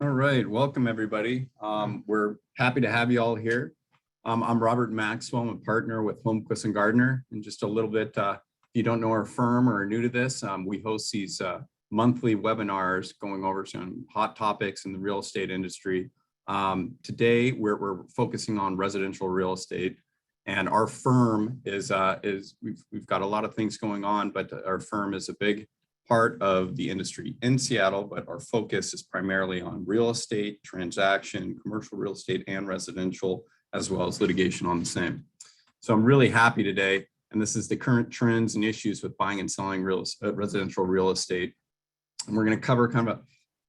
All right, welcome everybody. We're happy to have you all here. I'm Robert Maxwell. I'm a partner with Holmquist and Gardner. And just a little bit, if you don't know our firm or are new to this, we host these monthly webinars going over some hot topics in the real estate industry. Today, we're focusing on residential real estate, and our firm is we've got a lot of things going on, but our firm is a big part of the industry in Seattle, but our focus is primarily on real estate, transaction, commercial real estate, and residential, as well as litigation on the same. So I'm really happy today, and this is the current trends and issues with buying and selling residential real estate. And we're going to cover kind of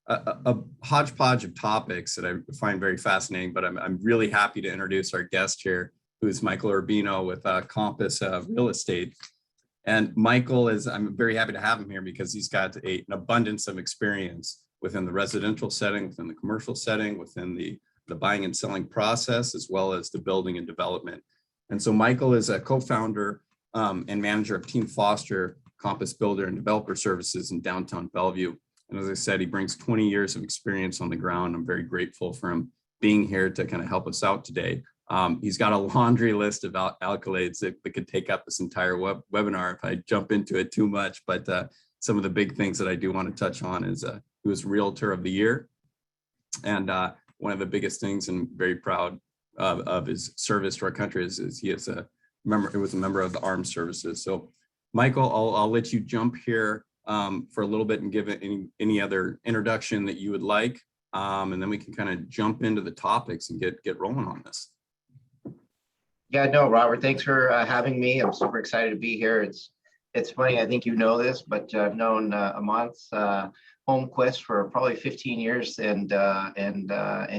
a hodgepodge of topics that I find very fascinating, but I'm really happy to introduce our guest here, who is Michael Orbino with Compass Real Estate. And Michael I'm very happy to have him here because he's got an abundance of experience within the residential setting, within the commercial setting, within the buying and selling process, as well as the building and development. And so Michael is a co-founder and manager of Team Foster, Compass Builder and Developer Services in downtown Bellevue. And as I said, he brings 20 years of experience on the ground. I'm very grateful for him being here to kind of help us out today. He's got a laundry list of accolades that could take up this entire webinar if I jump into it too much. But some of the big things that I do want to touch on is he was Realtor of the Year. And one of the biggest things, and very proud of his service to our country, is he is a member of the Armed Services. So Michael, I'll let you jump here for a little bit and give any other introduction that you would like. And then we can kind of jump into the topics and get rolling on this. Yeah, no, Robert, thanks for having me. I'm super excited to be here. It's funny, I think you know this, but I've known Amont's Holmquist for probably 15 years, and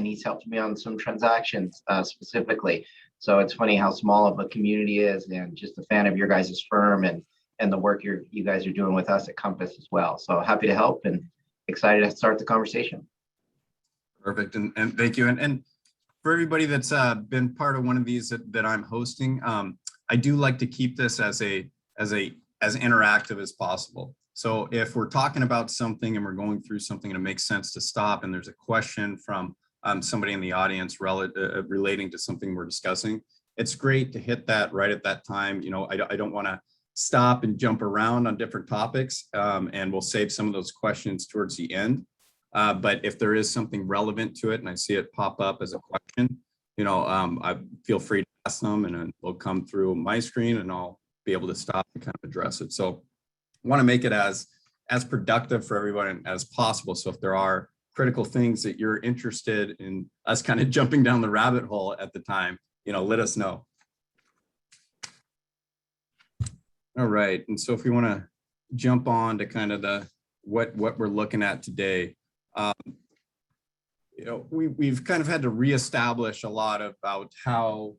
he's helped me on some transactions specifically. So it's funny how small of a community is, and just a fan of your guys' firm and the work you guys are doing with us at Compass as well. So happy to help and excited to start the conversation. Perfect, and thank you. And for everybody that's been part of one of these that I'm hosting, I do like to keep this as interactive as possible. So if we're talking about something and we're going through something and it makes sense to stop, and there's a question from somebody in the audience relating to something we're discussing, it's great to hit that right at that time. You know, I don't want to stop and jump around on different topics, and we'll save some of those questions towards the end. But if there is something relevant to it and I see it pop up as a question, you know, I feel free to ask them, and it'll come through my screen and I'll be able to stop and kind of address it. So I want to make it as productive for everyone as possible. So if there are critical things that you're interested in us kind of jumping down the rabbit hole at the time, you know, let us know. All right. And so if we want to jump on to kind of what we're looking at today, you know, we've kind of had to reestablish a lot about how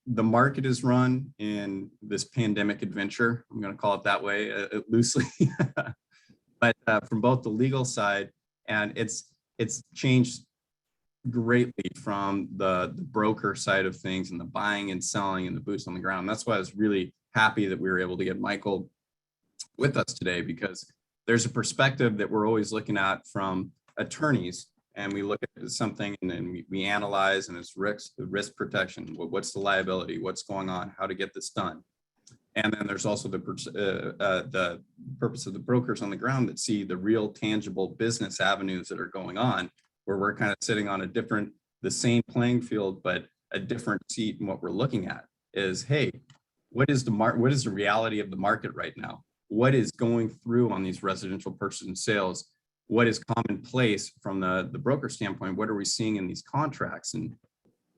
the market is run in this pandemic adventure. I'm going to call it that way loosely, but from both the legal side, and it's changed greatly from the broker side of things and the buying and selling and the boots on the ground. That's why I was really happy that we were able to get Michael with us today, because there's a perspective that we're always looking at from attorneys, and we look at something and then we analyze, and it's risk protection. What's the liability? What's going on? How to get this done? And then there's also the purpose of the brokers on the ground that see the real tangible business avenues that are going on, where we're kind of sitting on the same playing field, but a different seat. And what we're looking at is, hey, what is the reality of the market right now? What is going through on these residential purchase and sales? What is commonplace from the broker standpoint? What are we seeing in these contracts? And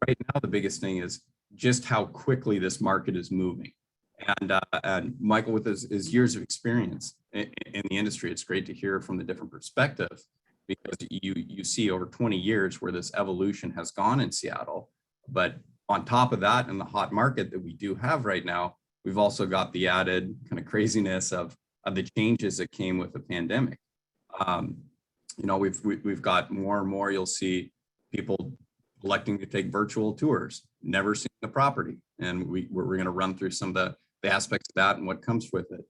right now, the biggest thing is just how quickly this market is moving. And Michael, with his years of experience in the industry, it's great to hear from the different perspective, because you see over 20 years where this evolution has gone in Seattle. But on top of that, in the hot market that we do have right now, we've also got the added kind of craziness of the changes that came with the pandemic. You know, we've got more and more. You'll see people electing to take virtual tours, never seeing the property, and we're going to run through some of the aspects of that and what comes with it.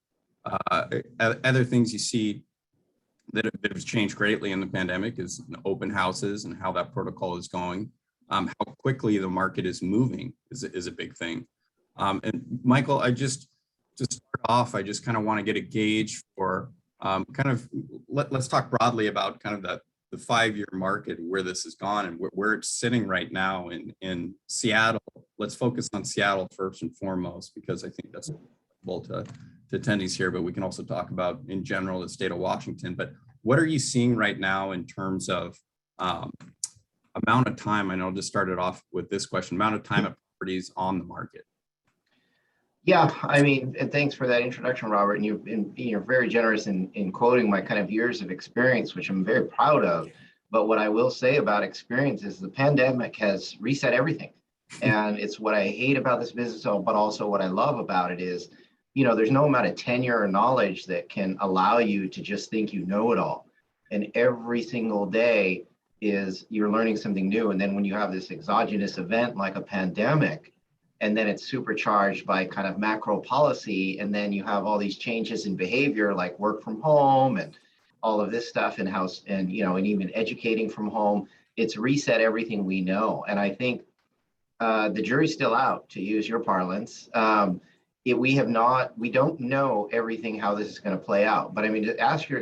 Other things you see that has changed greatly in the pandemic is open houses and how that protocol is going. How quickly the market is moving is a big thing. And Michael, to start off, I just kind of want to get a gauge for let's talk broadly about kind of the 5-year market, where this has gone and where it's sitting right now in Seattle. Let's focus on Seattle first and foremost, because I think that's applicable to attendees here, but we can also talk about in general the state of Washington. But what are you seeing right now in terms of amount of time? I know I'll just start it off with this question, amount of time of properties on the market. Yeah, I mean, and thanks for that introduction, Robert. And you're very generous in quoting my kind of years of experience, which I'm very proud of. But what I will say about experience is the pandemic has reset everything. And it's what I hate about this business, but also what I love about it is, there's no amount of tenure or knowledge that can allow you to just think you know it all. And every single day you're learning something new. And then when you have this exogenous event like a pandemic, and then it's supercharged by kind of macro policy, and then you have all these changes in behavior like work from home and all of this stuff in house, and and even educating from home, it's reset everything we know. And I think the jury's still out, to use your parlance. We don't know everything how this is going to play out. But I mean, to answer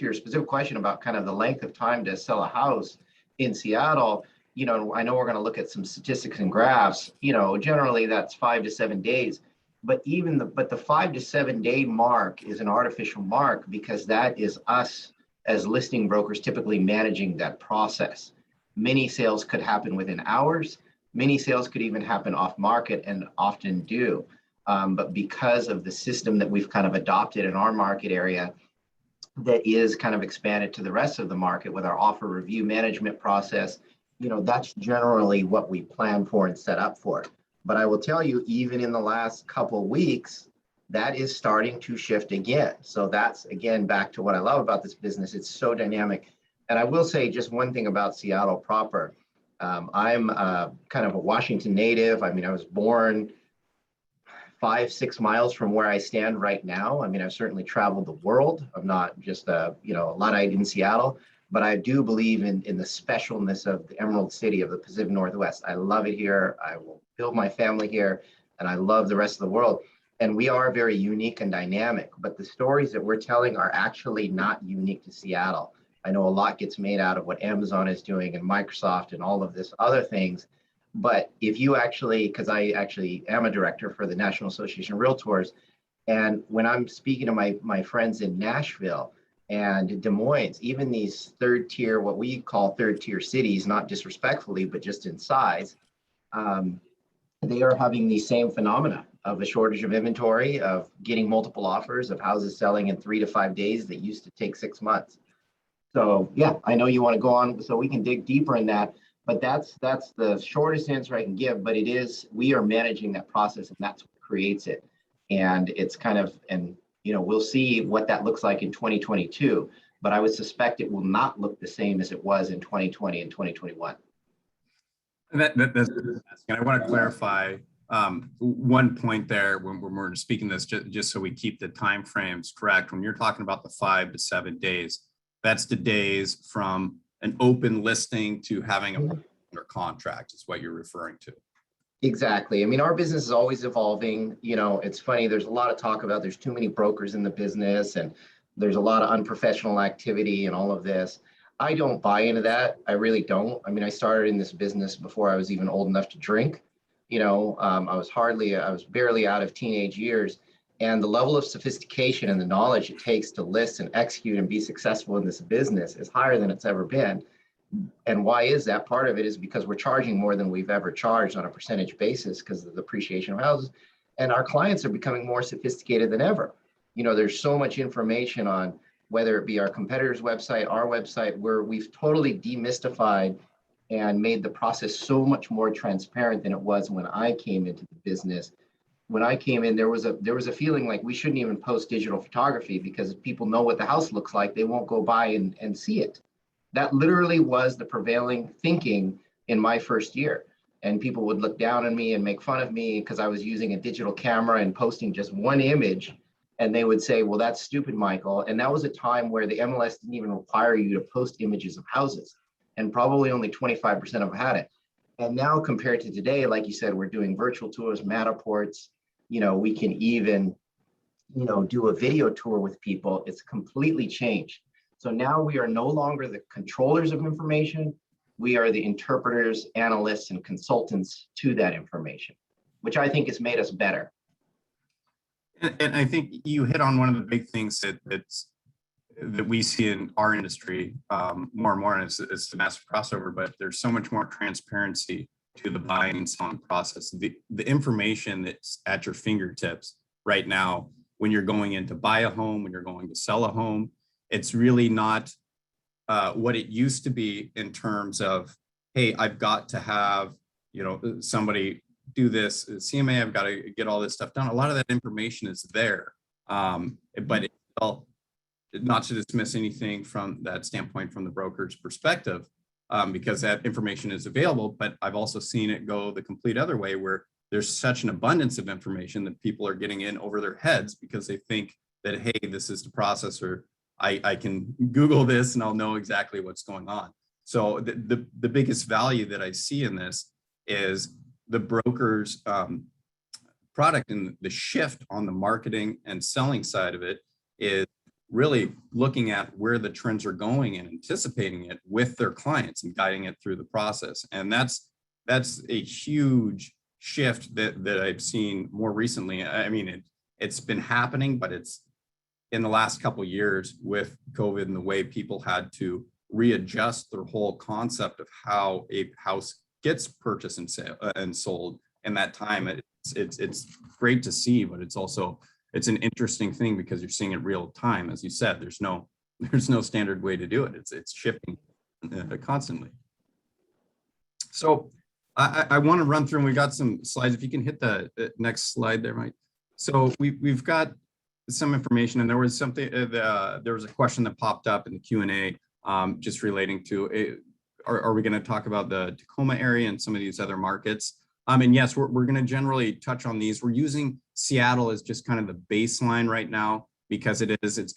your specific question about kind of the length of time to sell a house in Seattle, I know we're going to look at some statistics and graphs. Generally that's 5 to 7 days. But the 5 to 7 day mark is an artificial mark, because that is us as listing brokers typically managing that process. Many sales could happen within hours. Many sales could even happen off market, and often do. But because of the system that we've kind of adopted in our market area, that is kind of expanded to the rest of the market with our offer review management process, that's generally what we plan for and set up for. But I will tell you, even in the last couple of weeks, that is starting to shift again. So that's, again, back to what I love about this business. It's so dynamic. And I will say just one thing about Seattle proper. I'm kind of a Washington native. I mean, I was born 5-6 miles from where I stand right now. I mean, I've certainly traveled the world. I'm not just a Luddite in Seattle, but I do believe in the specialness of the Emerald City of the Pacific Northwest. I love it here. I will build my family here, and I love the rest of the world. And we are very unique and dynamic, but the stories that we're telling are actually not unique to Seattle. I know a lot gets made out of what Amazon is doing and Microsoft and all of this other things. But if you because I actually am a director for the National Association of Realtors, and when I'm speaking to my friends in Nashville and Des Moines, even these third tier, what we call third tier cities, not disrespectfully, but just in size, they are having the same phenomena of a shortage of inventory, of getting multiple offers, of houses selling in 3 to 5 days that used to take 6 months. So yeah, I know you want to go on, so we can dig deeper in that. But that's the shortest answer I can give. But we are managing that process, and that's what creates it. And it's kind of, we'll see what that looks like in 2022. But I would suspect it will not look the same as it was in 2020 and 2021. And that's I want to clarify one point there when we're speaking this, just so we keep the time frames correct. When you're talking about the 5 to 7 days, that's the days from an open listing to having a under contract is what you're referring to. Exactly. I mean, our business is always evolving. It's funny, there's a lot of talk about there's too many brokers in the business, and there's a lot of unprofessional activity and all of this. I don't buy into that. I really don't. I mean, I started in this business before I was even old enough to drink. I was barely out of teenage years. And the level of sophistication and the knowledge it takes to list and execute and be successful in this business is higher than it's ever been. And why is that? Part of it is because we're charging more than we've ever charged on a percentage basis because of the appreciation of houses. And our clients are becoming more sophisticated than ever. There's so much information on whether it be our competitor's website, our website, where we've totally demystified and made the process so much more transparent than it was when I came into the business. When I came in, there was a feeling like we shouldn't even post digital photography because if people know what the house looks like, they won't go by and see it. That literally was the prevailing thinking in my first year. And people would look down on me and make fun of me because I was using a digital camera and posting just one image And they would say, well, that's stupid, Michael. And that was a time where the MLS didn't even require you to post images of houses. And probably only 25% of them had it. And now compared to today, like you said, we're doing virtual tours, Matterports, we can even, do a video tour with people. It's completely changed. So now we are no longer the controllers of information. We are the interpreters, analysts, and consultants to that information, which I think has made us better. And I think you hit on one of the big things that we see in our industry more and more, and it's the massive crossover, but there's so much more transparency to the buying and selling process. The information that's at your fingertips right now, when you're going in to buy a home, when you're going to sell a home, it's really not what it used to be in terms of, hey, I've got to have, somebody do this, CMA, I've got to get all this stuff done. A lot of that information is there, but not to dismiss anything from that standpoint from the broker's perspective, because that information is available, but I've also seen it go the complete other way where there's such an abundance of information that people are getting in over their heads because they think that, hey, this is the process, or I can Google this and I'll know exactly what's going on. So the biggest value that I see in this is the broker's product, and the shift on the marketing and selling side of it is really looking at where the trends are going and anticipating it with their clients and guiding it through the process. And that's a huge shift that I've seen more recently. I mean, it's been happening, but it's in the last couple of years with COVID and the way people had to readjust their whole concept of how a house gets purchased and sold in that time. It's great to see, but it's an interesting thing because you're seeing it real time. As you said, there's no standard way to do it. It's shifting constantly. So I want to run through, and we got some slides. If you can hit the next slide there, Mike. So we've got some information, and there was something. There was a question that popped up in the Q&A, just relating to are we going to talk about the Tacoma area and some of these other markets? And yes, we're going to generally touch on these. We're using Seattle as just kind of the baseline right now because it's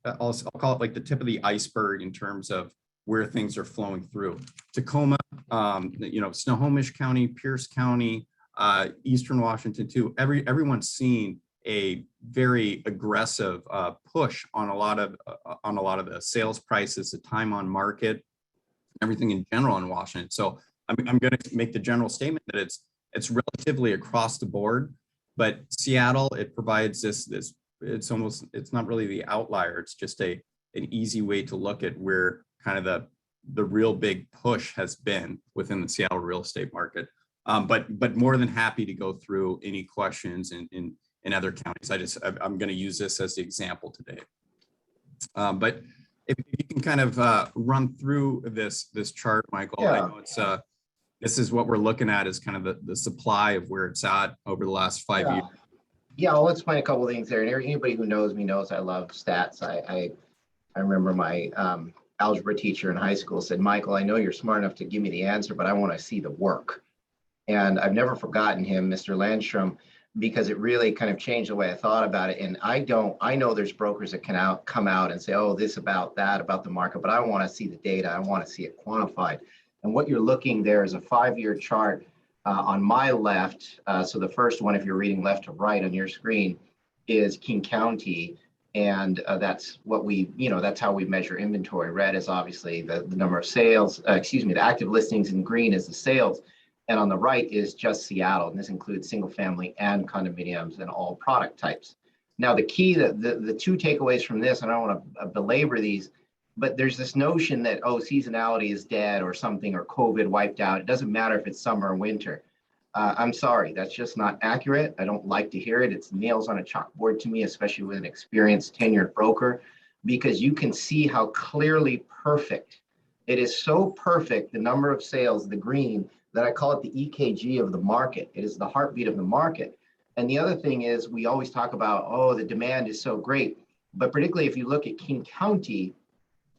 I'll call it like the tip of the iceberg in terms of where things are flowing through. Tacoma, Snohomish County, Pierce County, Eastern Washington too. Everyone's seen a very aggressive push on a lot of the sales prices, the time on market, everything in general in Washington. So I'm going to make the general statement that it's relatively across the board, but Seattle, it provides this it's not really the outlier. It's just an easy way to look at where kind of the real big push has been within the Seattle real estate market. But more than happy to go through any questions in other counties. I'm going to use this as the example today. But if you can kind of run through this chart, Michael. Yeah. I know this is what we're looking at is kind of the supply of where it's at over the last 5 years. Yeah, I'll explain a couple of things there. And anybody who knows me knows I love stats. I remember my algebra teacher in high school said, Michael, I know you're smart enough to give me the answer, but I want to see the work. And I've never forgotten him, Mr. Landstrom, because it really kind of changed the way I thought about it. And I know there's brokers that can come out and say, oh, this about that, about the market, but I want to see the data. I want to see it quantified. And what you're looking there is a 5-year chart on my left. So the first one, if you're reading left to right on your screen, is King County. And that's what that's how we measure inventory. Red is obviously the number of sales, the active listings, and green is the sales. And on the right is just Seattle. And this includes single family and condominiums and all product types. Now, the key, the two takeaways from this, and I don't want to belabor these, but there's this notion that, oh, seasonality is dead or something, or COVID wiped out. It doesn't matter if it's summer or winter. I'm sorry, that's just not accurate. I don't like to hear it. It's nails on a chalkboard to me, especially with an experienced tenured broker, because you can see how clearly perfect. It is so perfect, the number of sales, the green, that I call it the EKG of the market. It is the heartbeat of the market. And the other thing is we always talk about, oh, the demand is so great. But particularly if you look at King County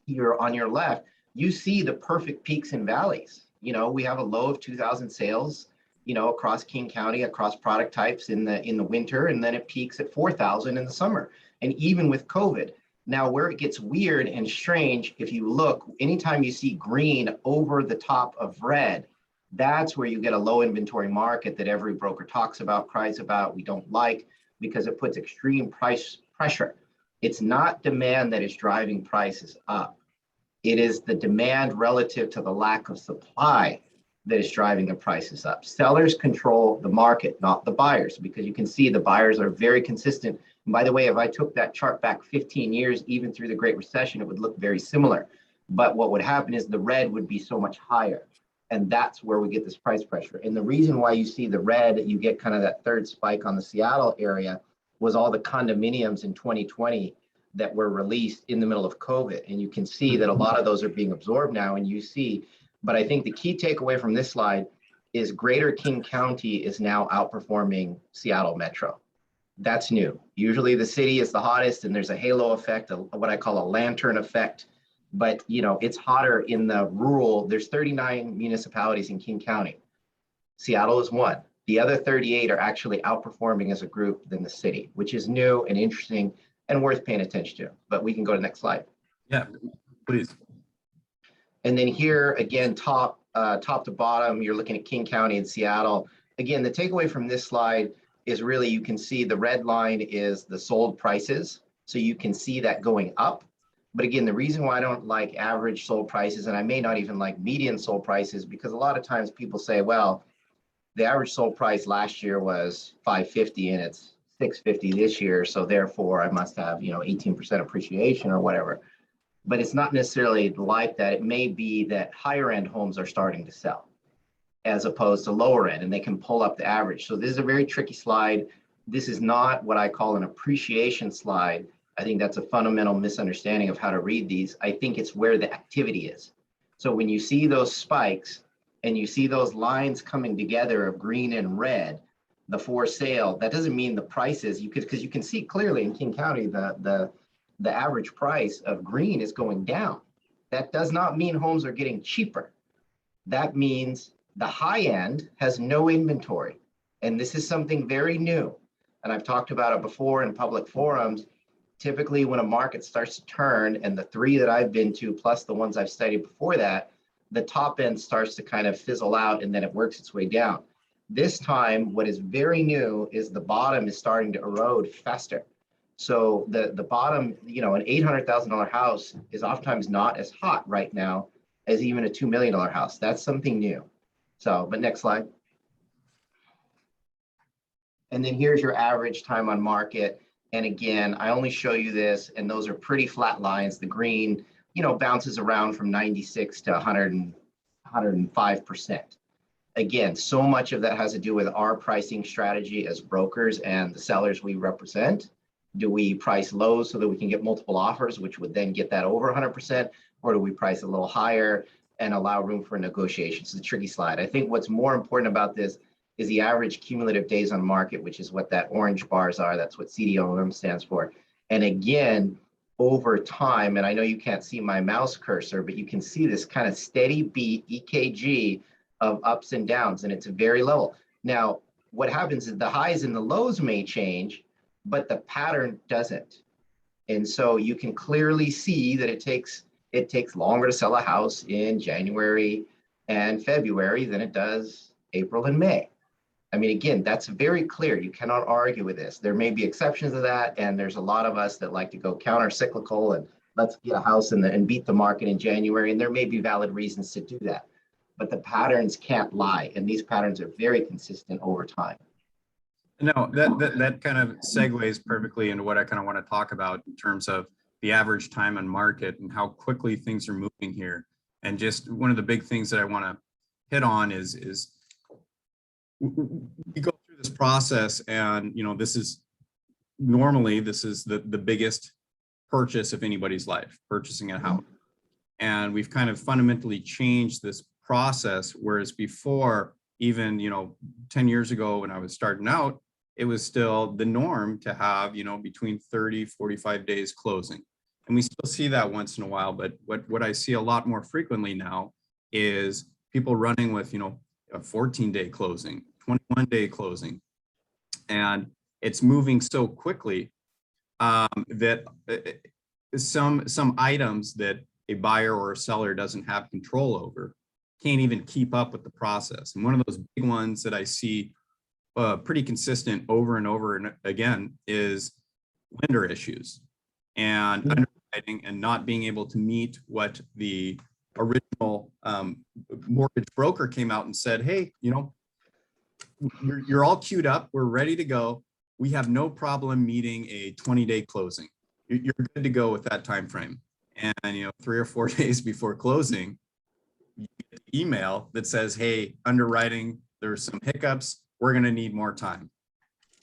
here on your left, you see the perfect peaks and valleys. We have a low of 2,000 sales, across King County, across product types in the winter, and then it peaks at 4,000 in the summer. And even with COVID. Now, where it gets weird and strange, if you look, anytime you see green over the top of red, that's where you get a low inventory market that every broker talks about, cries about, we don't like, because it puts extreme price pressure. It's not demand that is driving prices up. It is the demand relative to the lack of supply that is driving the prices up. Sellers control the market, not the buyers, because you can see the buyers are very consistent. And by the way, if I took that chart back 15 years, even through the Great Recession, it would look very similar. But what would happen is the red would be so much higher. And that's where we get this price pressure. And the reason why you see the red, you get kind of that third spike on the Seattle area, was all the condominiums in 2020 that were released in the middle of COVID. And you can see that a lot of those are being absorbed now, and you see, but I think the key takeaway from this slide is Greater King County is now outperforming Seattle Metro. That's new. Usually the city is the hottest and there's a halo effect, what I call a lantern effect. But it's hotter in the rural. There's 39 municipalities in King County. Seattle is one. The other 38 are actually outperforming as a group than the city, which is new and interesting and worth paying attention to. But we can go to the next slide. Yeah, please. And then here again, top to bottom, you're looking at King County and Seattle. Again, the takeaway from this slide is really, you can see the red line is the sold prices. So you can see that going up. But again, the reason why I don't like average sold prices, and I may not even like median sold prices, because a lot of times people say, well, the average sold price last year was 550 and it's 650 this year. So therefore I must have, 18% appreciation or whatever. But it's not necessarily like that. It may be that higher end homes are starting to sell as opposed to lower end, and they can pull up the average. So this is a very tricky slide. This is not what I call an appreciation slide. I think that's a fundamental misunderstanding of how to read these. I think it's where the activity is. So when you see those spikes and you see those lines coming together of green and red, the for sale, that doesn't mean the prices, because you can see clearly in King County, the average price of green is going down. That does not mean homes are getting cheaper. That means the high end has no inventory. And this is something very new. And I've talked about it before in public forums. Typically when a market starts to turn, and the three that I've been to, plus the ones I've studied before that, the top end starts to kind of fizzle out and then it works its way down. This time, what is very new is the bottom is starting to erode faster. So the bottom, an $800,000 house is oftentimes not as hot right now as even a $2 million house. That's something new. So, but next slide. And then here's your average time on market. And again, I only show you this, and those are pretty flat lines. The green, bounces around from 96 to 105%. Again, so much of that has to do with our pricing strategy as brokers and the sellers we represent. Do we price low so that we can get multiple offers, which would then get that over 100%? Or do we price a little higher and allow room for negotiation? It's a tricky slide. I think what's more important about this is the average cumulative days on market, which is what that orange bars are. That's what CDOM stands for. And again, over time, and I know you can't see my mouse cursor, but you can see this kind of steady beat EKG of ups and downs, and it's very level. Now, what happens is the highs and the lows may change, but the pattern doesn't. And so you can clearly see that it takes longer to sell a house in January and February than it does April and May. I mean, again, that's very clear. You cannot argue with this. There may be exceptions to that, and there's a lot of us that like to go counter-cyclical and let's get a house and beat the market in January, and there may be valid reasons to do that. But the patterns can't lie, and these patterns are very consistent over time. No, that kind of segues perfectly into what I kind of want to talk about in terms of the average time on market and how quickly things are moving here. And just one of the big things that I want to hit on is we go through this process, and this is the biggest purchase of anybody's life, purchasing a house. And we've kind of fundamentally changed this process, whereas before, even 10 years ago when I was starting out, it was still the norm to have between 30-45 days closing. And we still see that once in a while, but what I see a lot more frequently now is people running with a 14-day closing, 21-day closing. And it's moving so quickly that some items that a buyer or a seller doesn't have control over can't even keep up with the process. And one of those big ones that I see pretty consistent over and over and again is lender issues and underwriting and not being able to meet what the original mortgage broker came out and said, hey, you know, you're all queued up, we're ready to go. We have no problem meeting a 20-day closing. You're good to go with that time frame. And you know, 3 or 4 days before closing, you get the email that says, hey, underwriting, there's some hiccups, we're going to need more time.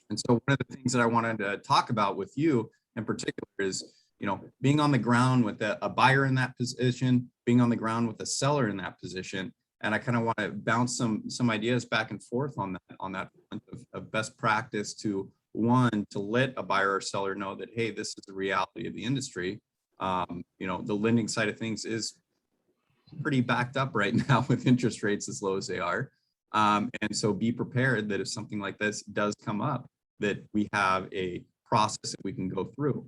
And so one of the things that I wanted to talk about with you in particular is, you know, being on the ground with a buyer in that position, being on the ground with a seller in that position. And I kind of want to bounce some ideas back and forth on that of best practice to, one, to let a buyer or seller know that, hey, this is the reality of the industry. You know, the lending side of things is pretty backed up right now with interest rates as low as they are. And so be prepared that if something like this does come up, that we have a process that we can go through.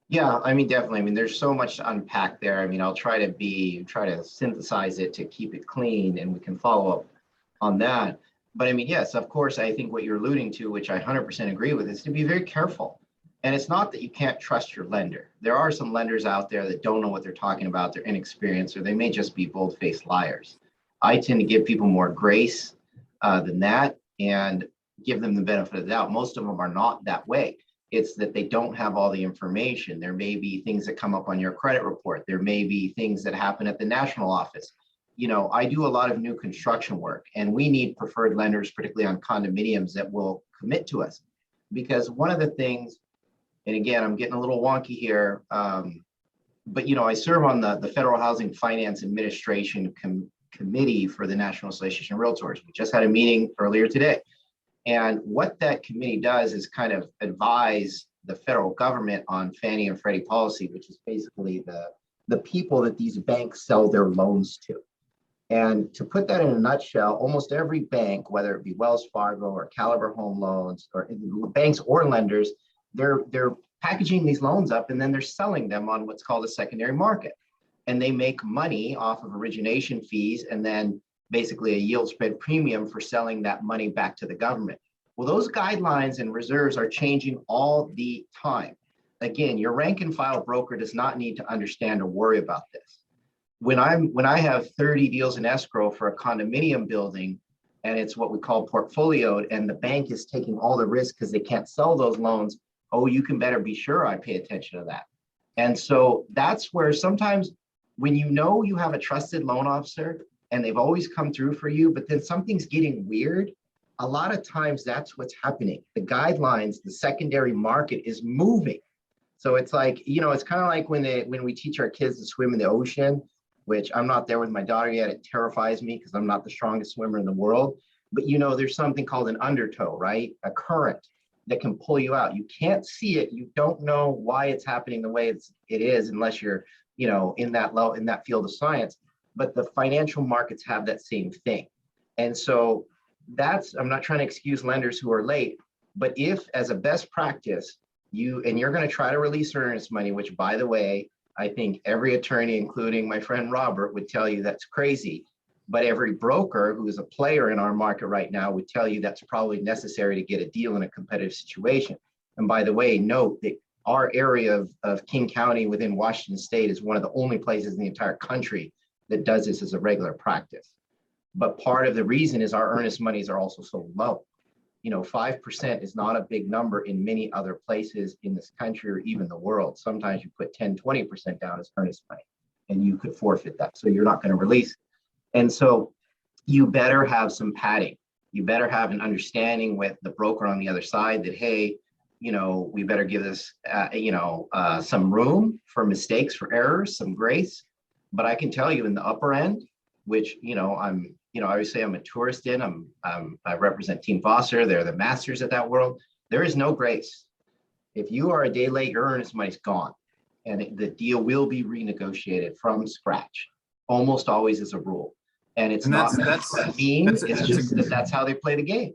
Yeah, I mean, definitely. I mean, there's so much to unpack there. I mean, I'll try to synthesize it to keep it clean, and we can follow up on that. But I mean, yes, of course, I think what you're alluding to, which I 100% agree with, is to be very careful. And it's not that you can't trust your lender. There are some lenders out there that don't know what they're talking about. They're inexperienced, or they may just be bold-faced liars. I tend to give people more grace than that and give them the benefit of the doubt. Most of them are not that way. It's that they don't have all the information. There may be things that come up on your credit report. There may be things that happen at the national office. You know, I do a lot of new construction work, and we need preferred lenders, particularly on condominiums, that will commit to us. Because one of the things, and again, I'm getting a little wonky here, but you know, I serve on the Federal Housing Finance Administration Committee for the National Association of Realtors. We just had a meeting earlier today. And what that committee does is kind of advise the federal government on Fannie and Freddie policy, which is basically the people that these banks sell their loans to. And to put that in a nutshell, almost every bank, whether it be Wells Fargo or Caliber Home Loans or banks or lenders, they're packaging these loans up and then they're selling them on what's called a secondary market. And they make money off of origination fees and then basically a yield spread premium for selling that money back to the government. Well, those guidelines and reserves are changing all the time. Again, your rank and file broker does not need to understand or worry about this. When I have 30 deals in escrow for a condominium building, and it's what we call portfolioed, and the bank is taking all the risk because they can't sell those loans, oh, you can better be sure I pay attention to that. And so that's where sometimes when you know you have a trusted loan officer and they've always come through for you, but then something's getting weird, a lot of times that's what's happening. The guidelines, the secondary market is moving. So it's like, you know, it's kind of like when we teach our kids to swim in the ocean, which I'm not there with my daughter yet. It terrifies me because I'm not the strongest swimmer in the world. But you know, there's something called an undertow, right? A current that can pull you out. You can't see it. You don't know why it's happening the way it is unless you're, you know, in that field of science. But the financial markets have that same thing. And so I'm not trying to excuse lenders who are late, but if as a best practice, you're going to try to release earnest money, which by the way, I think every attorney, including my friend Robert, would tell you that's crazy. But every broker who is a player in our market right now would tell you that's probably necessary to get a deal in a competitive situation. And by the way, note that our area of King County within Washington State is one of the only places in the entire country that does this as a regular practice. But part of the reason is our earnest monies are also so low. You know, 5% is not a big number in many other places in this country or even the world. Sometimes you put 10, 20% down as earnest money and you could forfeit that. So you're not going to release. And so you better have some padding. You better have an understanding with the broker on the other side that, hey, you know, we better give this, some room for mistakes, for errors, some grace. But I can tell you in the upper end, which, you know, I always say I'm a tourist in, I represent Team Foster. They're the masters at that world. There is no grace. If you are a day late, your earnest money's gone and the deal will be renegotiated from scratch, almost always as a rule. And it's And not that's mean, that's it's that's just a, that's how they play the game.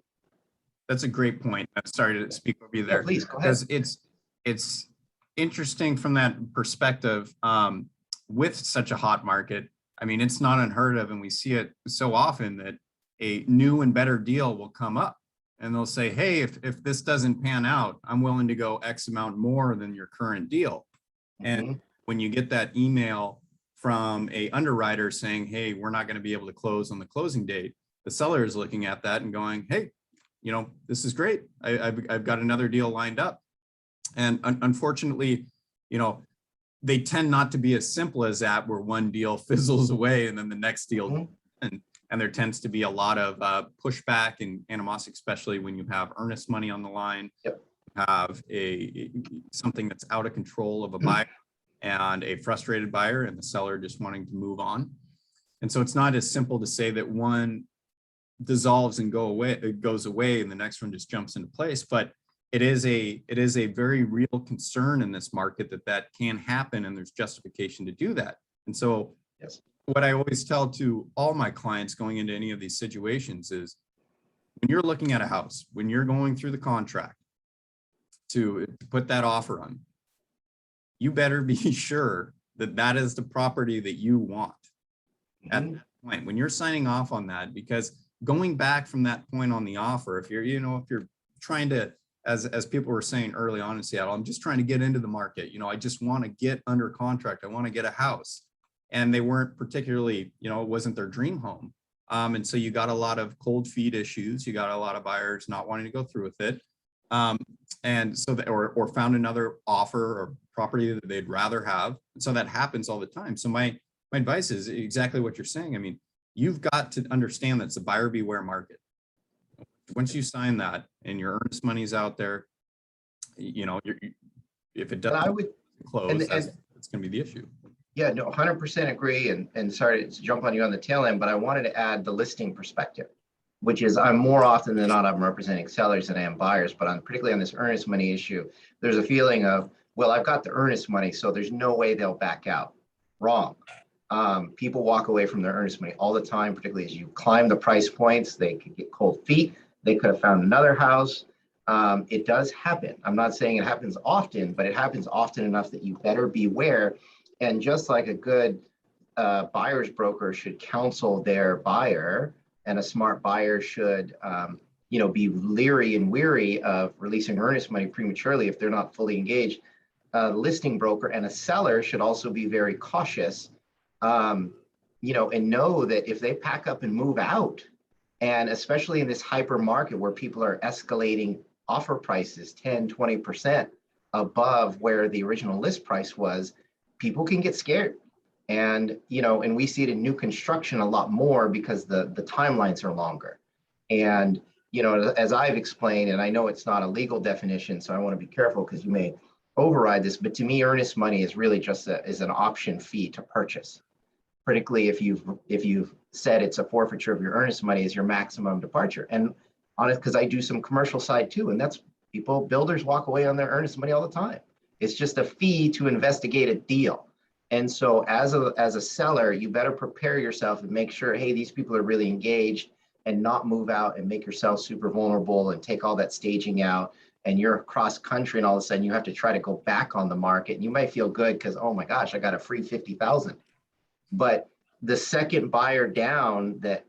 that's a great point. I'm sorry to speak over you Yeah, there, please, go ahead. because it's interesting from that perspective. With such a hot market, I mean, it's not unheard of, and we see it so often that a new and better deal will come up, and they'll say, hey, if this doesn't pan out, I'm willing to go X amount more than your current deal. And Mhm. when you get that email from a underwriter saying, hey, we're not going to be able to close on the closing date, the seller is looking at that and going, hey, this is great. I've got another deal lined up. And unfortunately, they tend not to be as simple as that, where one deal fizzles away and then the next deal, Mhm. and there tends to be a lot of pushback and animosity, especially when you have earnest money on the line. Yep. Have something that's out of control of a buyer and a frustrated buyer, and the seller just wanting to move on. And so it's not as simple to say that one dissolves and goes away and the next one just jumps into place. But it is a very real concern in this market that can happen, and there's justification to do that. And so Yes. what I always tell to all my clients going into any of these situations is, when you're looking at a house, when you're going through the contract to put that offer on, you better be sure that that is the property that you want at Mhm. that point when you're signing off on that. Because going back from that point on the offer, if you're trying to, as people were saying early on in Seattle, I'm just trying to get into the market, I just want to get under contract, I want to get a house, and they weren't particularly, it wasn't their dream home. And so you got a lot of cold feet issues. You got a lot of buyers not wanting to go through with it. And so that, or found another offer or property that they'd rather have. And so that happens all the time. So my advice is exactly what you're saying. I mean, you've got to understand that it's a buyer beware market. Once you sign that and your earnest money's out there, if it And doesn't I would, close, and that's going to be the issue. yeah, no, 100% agree. And sorry to jump on you on the tail end, but I wanted to add the listing perspective, which is I'm more often than not, I'm representing sellers than I am buyers, but particularly on this earnest money issue, there's a feeling of, well, I've got the earnest money, so there's no way they'll back out. Wrong. People walk away from their earnest money all the time, particularly as you climb the price points. They could get cold feet. They could have found another house. It does happen. I'm not saying it happens often, but it happens often enough that you better beware. And just like a good buyer's broker should counsel their buyer, and a smart buyer should be leery and weary of releasing earnest money prematurely if they're not fully engaged. A listing broker and a seller should also be very cautious, and know that if they pack up and move out, and especially in this hyper market where people are escalating offer prices 10, 20% above where the original list price was, people can get scared. And, and we see it in new construction a lot more because the timelines are longer. And, as I've explained, and I know it's not a legal definition, so I want to be careful because you may override this, but to me, earnest money is really just is an option fee to purchase. Particularly if you've said it's a forfeiture of your earnest money as your maximum departure. And honest, because I do some commercial side too, and that's builders walk away on their earnest money all the time. It's just a fee to investigate a deal. And so as a seller, you better prepare yourself and make sure, hey, these people are really engaged, and not move out and make yourself super vulnerable and take all that staging out. And you're across country and all of a sudden you have to try to go back on the market. And you might feel good because, oh my gosh, I got a free 50,000. But the second buyer down that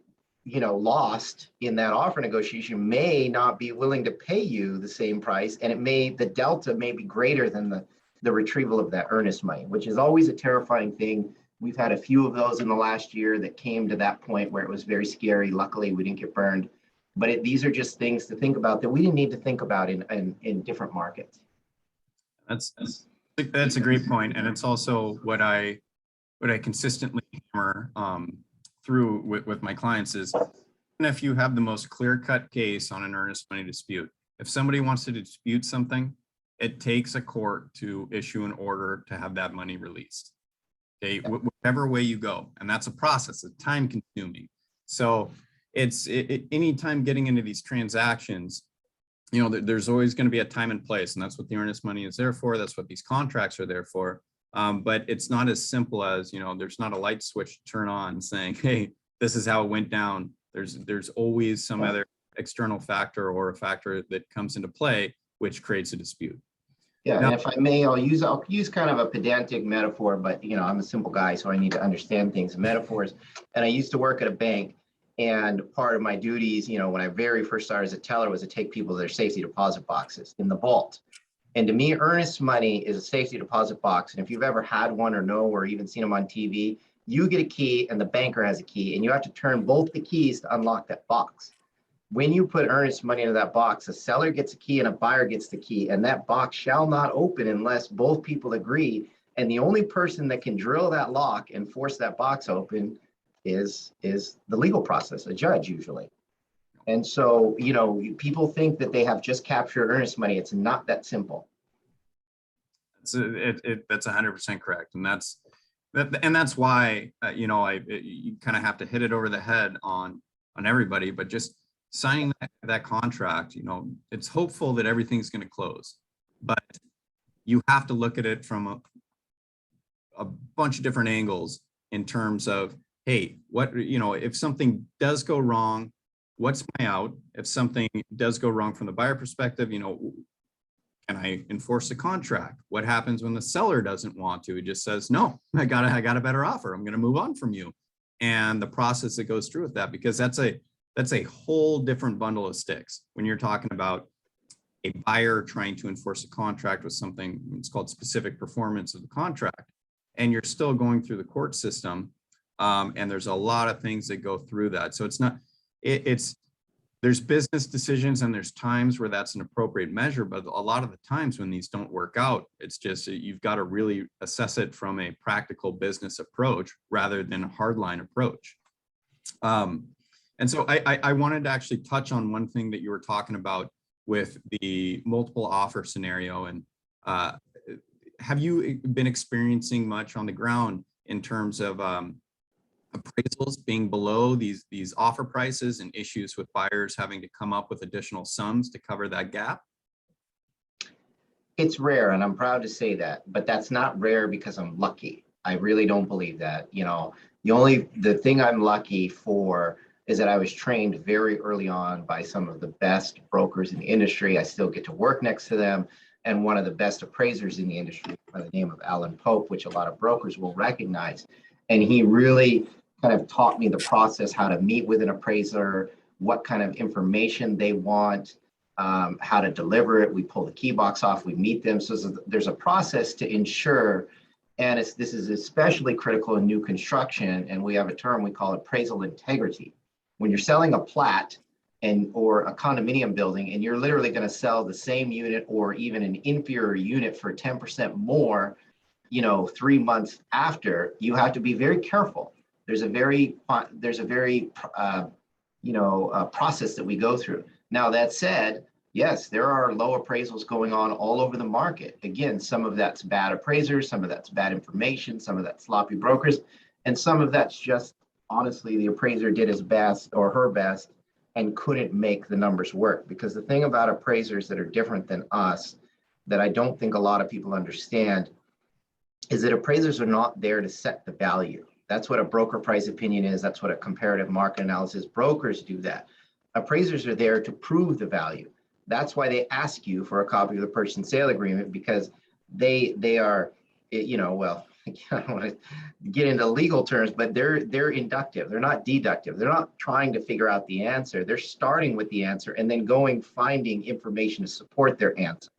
lost in that offer negotiation may not be willing to pay you the same price, and the delta may be greater than the retrieval of that earnest money, which is always a terrifying thing. We've had a few of those in the last year that came to that point where it was very scary. Luckily, we didn't get burned. But these are just things to think about that we didn't need to think about in different markets. That's a great point, and it's also what I consistently hammer through with my clients is, even if you have the most clear-cut case on an earnest money dispute, if somebody wants to dispute something, it takes a court to issue an order to have that money released. Okay, whatever way you go, and that's a process. It's time-consuming. So anytime getting into these transactions, there's always going to be a time and place, and that's what the earnest money is there for. That's what these contracts are there for. But it's not as simple as, there's not a light switch to turn on saying, hey, this is how it went down. There's always some other external factor or a factor that comes into play, which creates a dispute. Yeah, Now, and if I may, I'll use kind of a pedantic metaphor, but I'm a simple guy, so I need to understand things and metaphors. And I used to work at a bank, and part of my duties, when I very first started as a teller, was to take people to their safety deposit boxes in the vault. And to me, earnest money is a safety deposit box. And if you've ever had one or know, or even seen them on TV, you get a key and the banker has a key, and you have to turn both the keys to unlock that box. When you put earnest money into that box, a seller gets a key and a buyer gets the key, and that box shall not open unless both people agree. And the only person that can drill that lock and force that box open is the legal process, a judge usually. And so, people think that they have just captured earnest money. It's not that simple. that's 100% correct, and that's why you kind of have to hit it over the head on everybody, but just signing that contract, it's hopeful that everything's going to close, but you have to look at it from a bunch of different angles in terms of, hey, if something does go wrong, what's my out? If something does go wrong from the buyer perspective, can I enforce the contract? What happens when the seller doesn't want to? It just says, no, I got a better offer. I'm going to move on from you. And the process that goes through with that, because that's a whole different bundle of sticks when you're talking about a buyer trying to enforce a contract with something, it's called specific performance of the contract, and you're still going through the court system. And there's a lot of things that go through that. So there's business decisions and there's times where that's an appropriate measure, but a lot of the times when these don't work out, it's just, you've got to really assess it from a practical business approach rather than a hardline approach. And so I wanted to actually touch on one thing that you were talking about with the multiple offer scenario. And have you been experiencing much on the ground in terms of appraisals being below these offer prices and issues with buyers having to come up with additional sums to cover that gap? It's rare, and I'm proud to say that, but that's not rare because I'm lucky. I really don't believe that. The thing I'm lucky for is that I was trained very early on by some of the best brokers in the industry. I still get to work next to them, and one of the best appraisers in the industry by the name of Alan Pope, which a lot of brokers will recognize. And he really kind of taught me the process, how to meet with an appraiser, what kind of information they want, how to deliver it. We pull the key box off, we meet them. So there's a process to ensure, and this is especially critical in new construction, and we have a term we call appraisal integrity. When you're selling a plat or a condominium building, and you're literally going to sell the same unit or even an inferior unit for 10% more, 3 months after, you have to be very careful. There's a very process that we go through. Now, that said, yes, there are low appraisals going on all over the market. Again, some of that's bad appraisers, some of that's bad information, some of that's sloppy brokers, and some of that's just, honestly, the appraiser did his best or her best and couldn't make the numbers work. Because the thing about appraisers that are different than us, that I don't think a lot of people understand, is that appraisers are not there to set the value. That's what a broker price opinion is. That's what a comparative market analysis, brokers do that. Appraisers are there to prove the value. That's why they ask you for a copy of the purchase and sale agreement, because they are, well, I don't want to get into legal terms, but they're inductive. They're not deductive. They're not trying to figure out the answer. They're starting with the answer and then finding information to support their answer.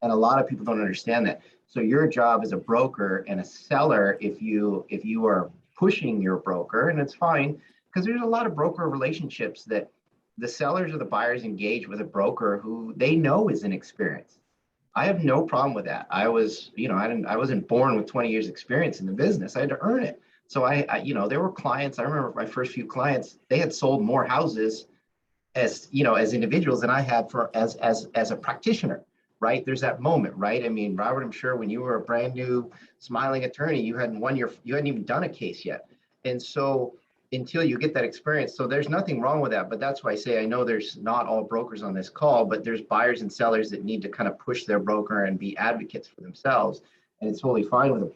And a lot of people don't understand that. So your job as a broker and a seller, if you are pushing your broker, and it's fine, because there's a lot of broker relationships that the sellers or the buyers engage with a broker who they know is inexperienced. I have no problem with that. I wasn't born with 20 years experience in the business. I had to earn it. So there were clients, I remember my first few clients, they had sold more houses as individuals than I had as a practitioner, right? There's that moment, right? I mean, Robert, I'm sure when you were a brand new smiling attorney, you hadn't even done a case yet. And so until you get that experience. So there's nothing wrong with that, but that's why I say, I know there's not all brokers on this call, but there's buyers and sellers that need to kind of push their broker and be advocates for themselves. And it's totally fine to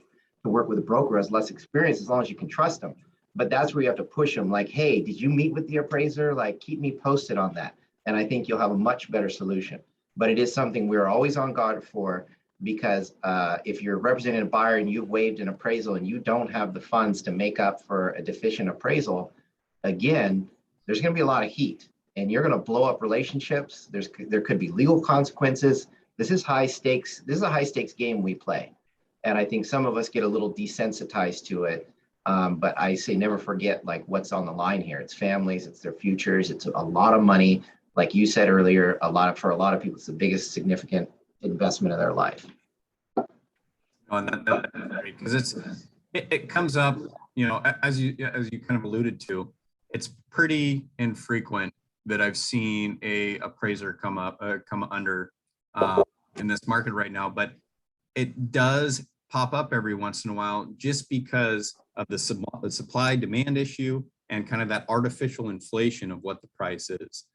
work with a broker who has less experience as long as you can trust them. but that's where you have to push them like, hey, did you meet with the appraiser? Like, keep me posted on that. And I think you'll have a much better solution. But it is something we're always on guard for, because if you're representing a buyer and you've waived an appraisal and you don't have the funds to make up for a deficient appraisal, again, there's going to be a lot of heat and you're going to blow up relationships. There could be legal consequences. This is high stakes. This is a high stakes game we play. And I think some of us get a little desensitized to it. But I say never forget like what's on the line here. It's families, it's their futures, it's a lot of money. Like you said earlier, for a lot of people, it's the biggest significant investment of their life. Because it comes up, you know, as you kind of alluded to, it's pretty infrequent that I've seen a appraiser come under in this market right now, but it does pop up every once in a while just because of the supply demand issue and kind of that artificial inflation of what the price is.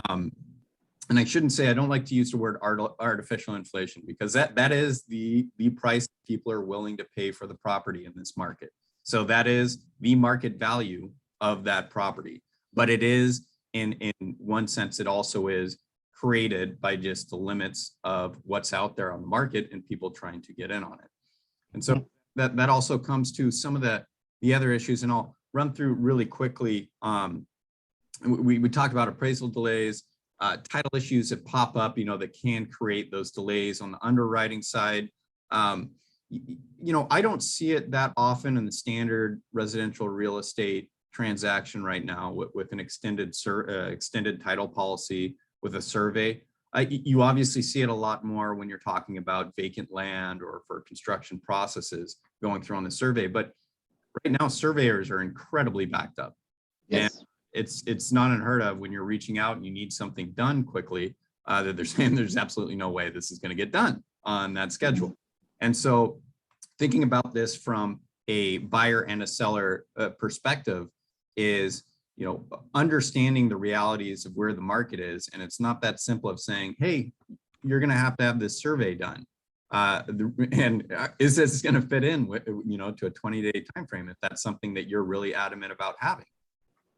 And I shouldn't say, I don't like to use the word artificial inflation, because that is the price people are willing to pay for the property in this market. So that is the market value of that property. But it is, in one sense, it also is created by just the limits of what's out there on the market and people trying to get in on it. And so that also comes to some of the other issues, and I'll run through really quickly. We talked about appraisal delays, title issues that pop up, you know, that can create those delays on the underwriting side. You know, I don't see it that often in the standard residential real estate transaction right now with an extended title policy with a survey. You obviously see it a lot more when you're talking about vacant land or for construction processes going through on the survey. But right now, surveyors are incredibly backed up. Yes. And it's not unheard of when you're reaching out and you need something done quickly, that they're saying there's absolutely no way this is going to get done on that schedule. And so thinking about this from a buyer and a seller perspective is, you know, understanding the realities of where the market is. And it's not that simple of saying, hey, you're going to have this survey done. Is this going to fit in with, you know, to a 20-day time frame if that's something that you're really adamant about having?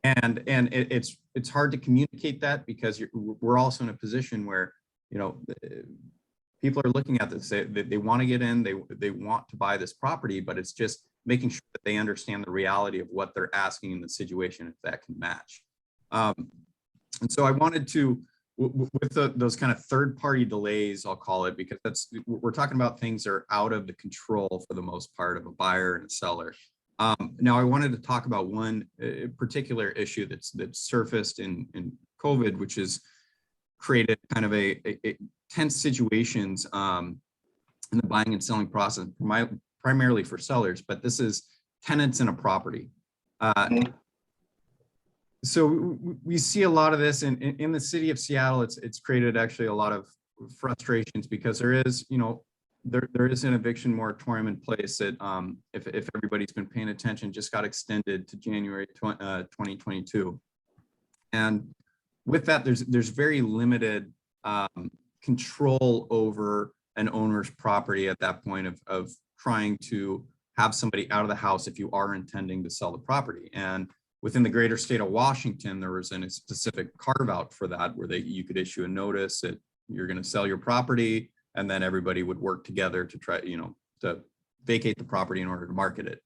And it's hard to communicate that, because we're also in a position where, you know, people are looking at this, they want to get in, they want to buy this property, but it's just making sure that they understand the reality of what they're asking in the situation, if that can match. And so I wanted to, with those kind of third-party delays, I'll call it, because we're talking about things that are out of the control for the most part of a buyer and a seller. Now, I wanted to talk about one particular issue that's surfaced in COVID, which has created kind of a tense situations in the buying and selling process, primarily for sellers, but this is tenants in a property. So we see a lot of this in the city of Seattle. It's created actually a lot of frustrations, because there is, you know, there is an eviction moratorium in place that, if everybody's been paying attention, just got extended to January 2022. And with that, there's very limited control over an owner's property at that point of trying to have somebody out of the house if you are intending to sell the property. And within the greater state of Washington, there was a specific carve out for that, where you could issue a notice that you're going to sell your property, and then everybody would work together to try, you know, to vacate the property in order to market it.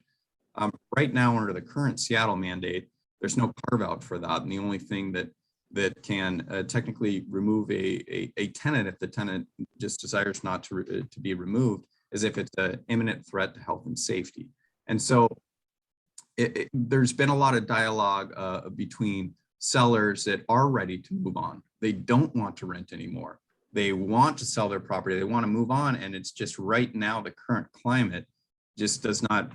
Right now, under the current Seattle mandate, there's no carve out for that, and the only thing that can technically remove a tenant, if the tenant just desires not to be removed, is if it's an imminent threat to health and safety. And so there's been a lot of dialogue between sellers that are ready to move on. They don't want to rent anymore. They want to sell their property. They want to move on. And it's just right now, the current climate just does not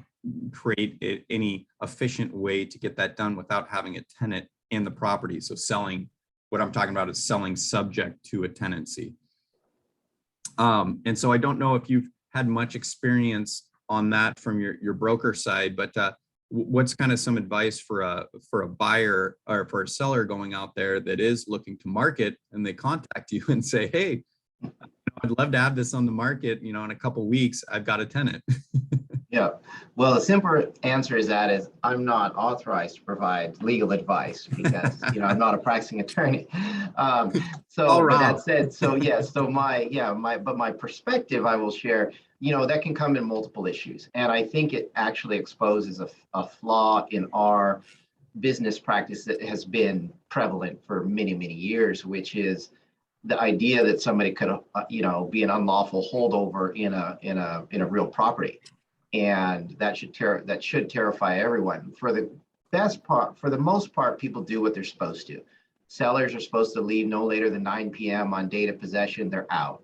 create any efficient way to get that done without having a tenant in the property. So selling, what I'm talking about is selling subject to a tenancy. And so I don't know if you've had much experience on that from your broker side, but what's kind of some advice for a buyer or for a seller going out there that is looking to market, and they contact you and say, hey, I'd love to have this on the market, you know, in a couple of weeks, I've got a tenant. Yeah. Well, the simple answer is that is I'm not authorized to provide legal advice because, I'm not a practicing attorney. Um, All but right. that said, so yes, so my perspective I will share, that can come in multiple issues. And I think it actually exposes a flaw in our business practice that has been prevalent for many, many years, which is the idea that somebody could, be an unlawful holdover in a real property, and that should terrify everyone. For the most part, people do what they're supposed to. Sellers are supposed to leave no later than 9 p.m. on date of possession. They're out.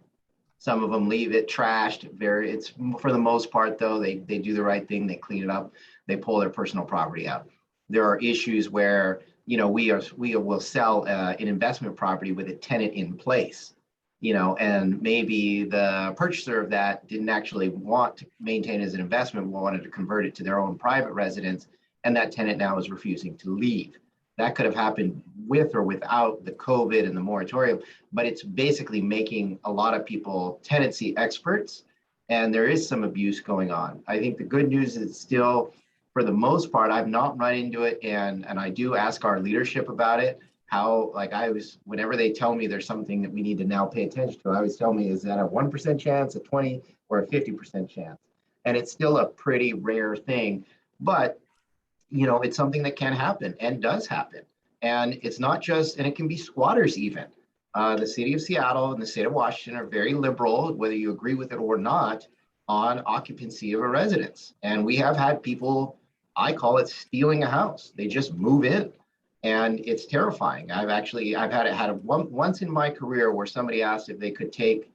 Some of them leave it trashed. It's for the most part though, they do the right thing. They clean it up. They pull their personal property out. There are issues where we will sell an investment property with a tenant in place, and maybe the purchaser of that didn't actually want to maintain as an investment, wanted to convert it to their own private residence, and that tenant now is refusing to leave. That could have happened with or without the COVID and the moratorium, but it's basically making a lot of people tenancy experts, and there is some abuse going on. I think the good news is still, for the most part, I've not run into it, and I do ask our leadership about it. How, like, whenever they tell me there's something that we need to now pay attention to, I always tell me, is that a 1% chance, a 20 or a 50% chance? And it's still a pretty rare thing, but it's something that can happen and does happen. And it's not just, and it can be squatters even. The city of Seattle and the state of Washington are very liberal, whether you agree with it or not, on occupancy of a residence. And we have had people, I call it stealing a house. They just move in, and it's terrifying. I've had once in my career where somebody asked if they could take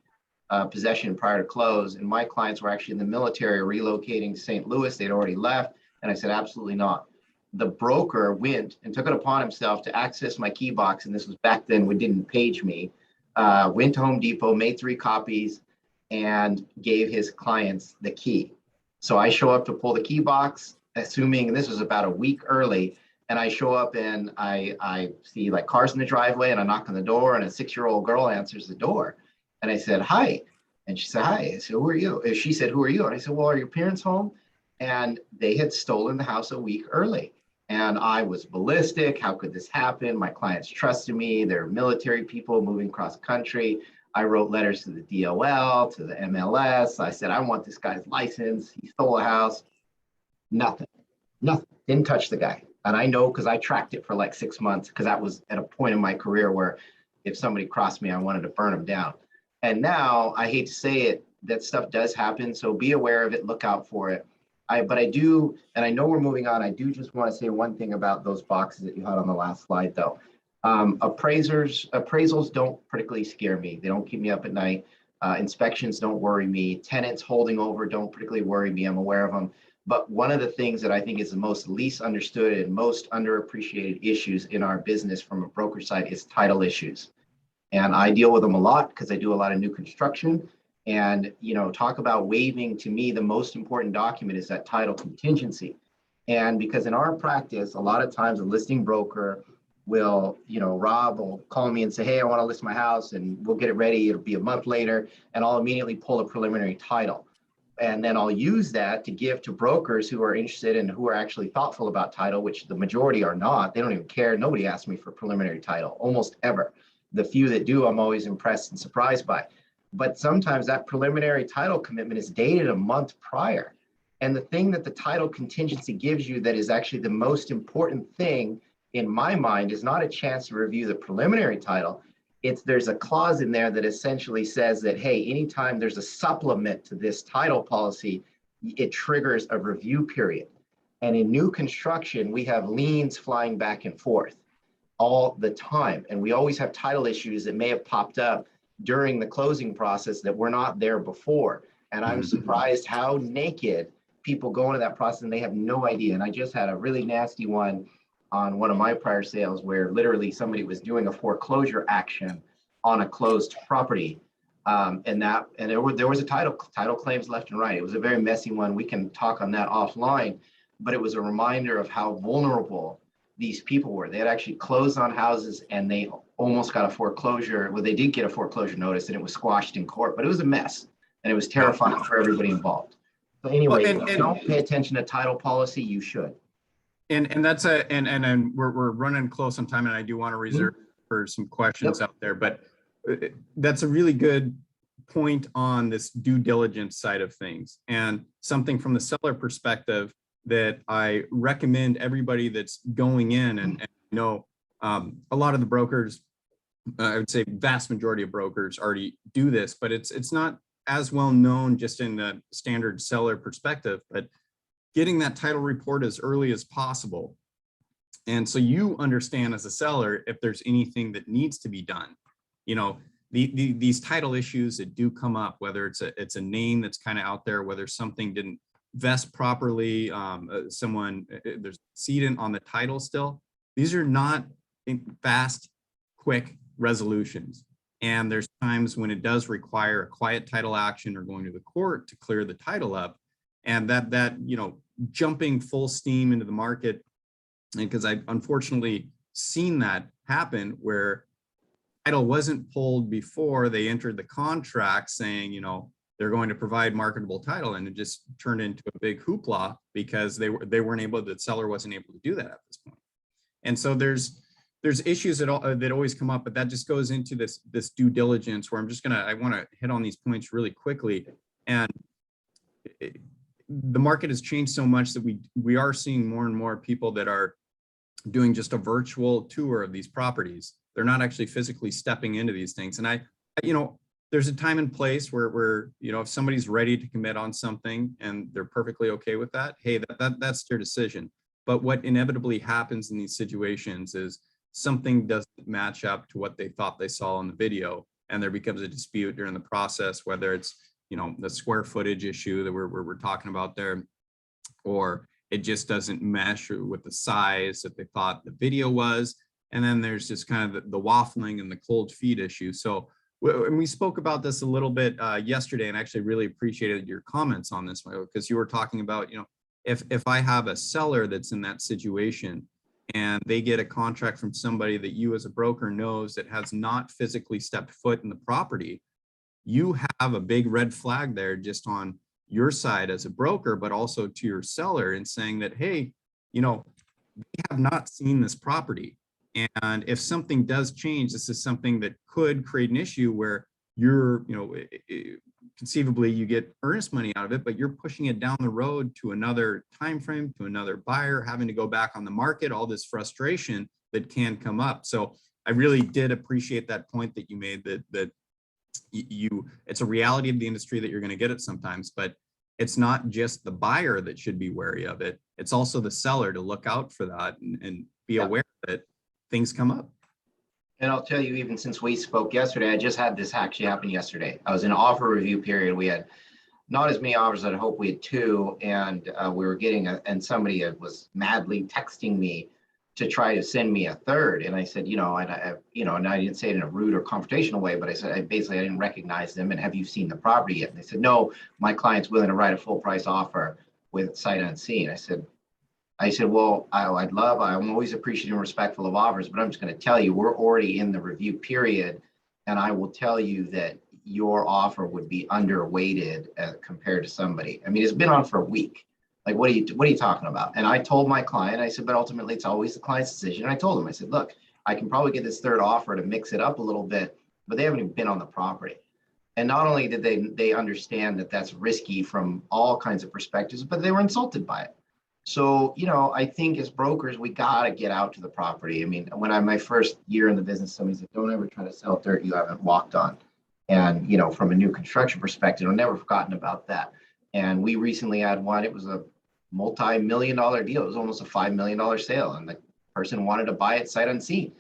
possession prior to close, and my clients were actually in the military relocating to St. Louis. They'd already left, and I said, absolutely not. The broker went and took it upon himself to access my key box, and this was back then, we didn't page me, went to Home Depot, made 3 copies, and gave his clients the key. So I show up to pull the key box, assuming, and this was about a week early, and I show up and I see like cars in the driveway, and I knock on the door, and a 6-year-old girl answers the door. And I said, hi. And she said, hi. I said, who are you? And she said, who are you? And I said, well, are your parents home? And they had stolen the house a week early. And I was ballistic. How could this happen? My clients trusted me. They're military people moving cross country. I wrote letters to the DOL, to the MLS. I said, I want this guy's license. He stole a house. Nothing. Didn't touch the guy. And I know because I tracked it for like 6 months, because that was at a point in my career where if somebody crossed me, I wanted to burn them down. And now, I hate to say it, that stuff does happen. So be aware of it. Look out for it. But I do, and I know we're moving on, I do just want to say one thing about those boxes that you had on the last slide, though. Appraisals don't particularly scare me. They don't keep me up at night. Inspections don't worry me. Tenants holding over don't particularly worry me. I'm aware of them. But one of the things that I think is the most least understood and most underappreciated issues in our business from a broker side is title issues. And I deal with them a lot because I do a lot of new construction. And, talk about waiving, to me, the most important document is that title contingency. And because in our practice, a lot of times a listing broker will, Rob will call me and say, hey, I want to list my house, and we'll get it ready. It'll be a month later, and I'll immediately pull a preliminary title. And then I'll use that to give to brokers who are interested and who are actually thoughtful about title, which the majority are not. They don't even care. Nobody asks me for preliminary title, almost ever. The few that do, I'm always impressed and surprised by. But sometimes that preliminary title commitment is dated a month prior. And the thing that the title contingency gives you that is actually the most important thing in my mind is not a chance to review the preliminary title. There's a clause in there that essentially says that, hey, anytime there's a supplement to this title policy, it triggers a review period. And in new construction, we have liens flying back and forth all the time. And we always have title issues that may have popped up during the closing process that were not there before. And I'm surprised how naked people go into that process and they have no idea. And I just had a really nasty one on one of my prior sales where literally somebody was doing a foreclosure action on a closed property. And there was a title claims left and right. It was a very messy one. We can talk on that offline, but it was a reminder of how vulnerable these people were. They had actually closed on houses and they almost got a foreclosure. Well, they did get a foreclosure notice and it was squashed in court, but it was a mess and it was terrifying for everybody involved. So anyway, Well, if you don't pay attention to title policy, you should. and that's and we're running close on time, and I do want to reserve for some questions out there, but that's a really good point on this due diligence side of things, and something from the seller perspective that I recommend everybody that's going in, and you know, a lot of the brokers, I would say vast majority of brokers already do this, but it's not as well known just in the standard seller perspective, but getting that title report as early as possible. And so you understand as a seller, if there's anything that needs to be done, you know, these title issues that do come up, whether it's a name that's kind of out there, whether something didn't vest properly, there's cedent on the title still. These are not fast, quick resolutions. And there's times when it does require a quiet title action or going to the court to clear the title up. And that you know, jumping full steam into the market, and because I've unfortunately seen that happen where title wasn't pulled before they entered the contract saying, you know, they're going to provide marketable title, and it just turned into a big hoopla because the seller wasn't able to do that at this point. And so there's issues that always come up, but that just goes into this due diligence where I want to hit on these points really quickly. And the market has changed so much that we are seeing more and more people that are doing just a virtual tour of these properties. They're not actually physically stepping into these things. And you know, there's a time and place where you know, if somebody's ready to commit on something and they're perfectly okay with that, hey, that's their decision. But what inevitably happens in these situations is something doesn't match up to what they thought they saw in the video, and there becomes a dispute during the process, whether it's, you know, the square footage issue that we're talking about there, or it just doesn't mesh with the size that they thought the video was. And then there's just kind of the waffling and the cold feet issue. So, and we spoke about this a little bit yesterday, and actually really appreciated your comments on this, because you were talking about, you know, if I have a seller that's in that situation and they get a contract from somebody that you as a broker knows that has not physically stepped foot in the property, you have a big red flag there just on your side as a broker, but also to your seller, and saying that, hey, you know, we have not seen this property. And if something does change, this is something that could create an issue where you're, you know, conceivably you get earnest money out of it, but you're pushing it down the road to another time frame, to another buyer, having to go back on the market, all this frustration that can come up. So I really did appreciate that point that you made, that it's a reality of the industry that you're going to get it sometimes, but it's not just the buyer that should be wary of it. It's also the seller to look out for that and be aware that things come up. And I'll tell you, even since we spoke yesterday, I just had this actually happen yesterday. I was in offer review period. We had not as many offers as I'd hoped. We had two, and we were getting and somebody was madly texting me to try to send me a third. And I said, you know, and I didn't say it in a rude or confrontational way, but I said, I didn't recognize them. And have you seen the property yet? And they said, no, my client's willing to write a full price offer with sight unseen. I said, well, I'm always appreciative and respectful of offers, but I'm just going to tell you, we're already in the review period. And I will tell you that your offer would be underweighted compared to somebody. I mean, it's been on for a week. Like, what are you talking about? And I told my client, I said, but ultimately it's always the client's decision. And I told him, I said, look, I can probably get this third offer to mix it up a little bit, but they haven't even been on the property. And not only did they understand that that's risky from all kinds of perspectives, but they were insulted by it. So, you know, I think as brokers, we got to get out to the property. I mean, my first year in the business, somebody said, don't ever try to sell dirt you haven't walked on. And, you know, from a new construction perspective, I've never forgotten about that. And we recently had one, it was a multi-million-dollar deal. It was almost a $5 million sale. And the person wanted to buy it sight unseen.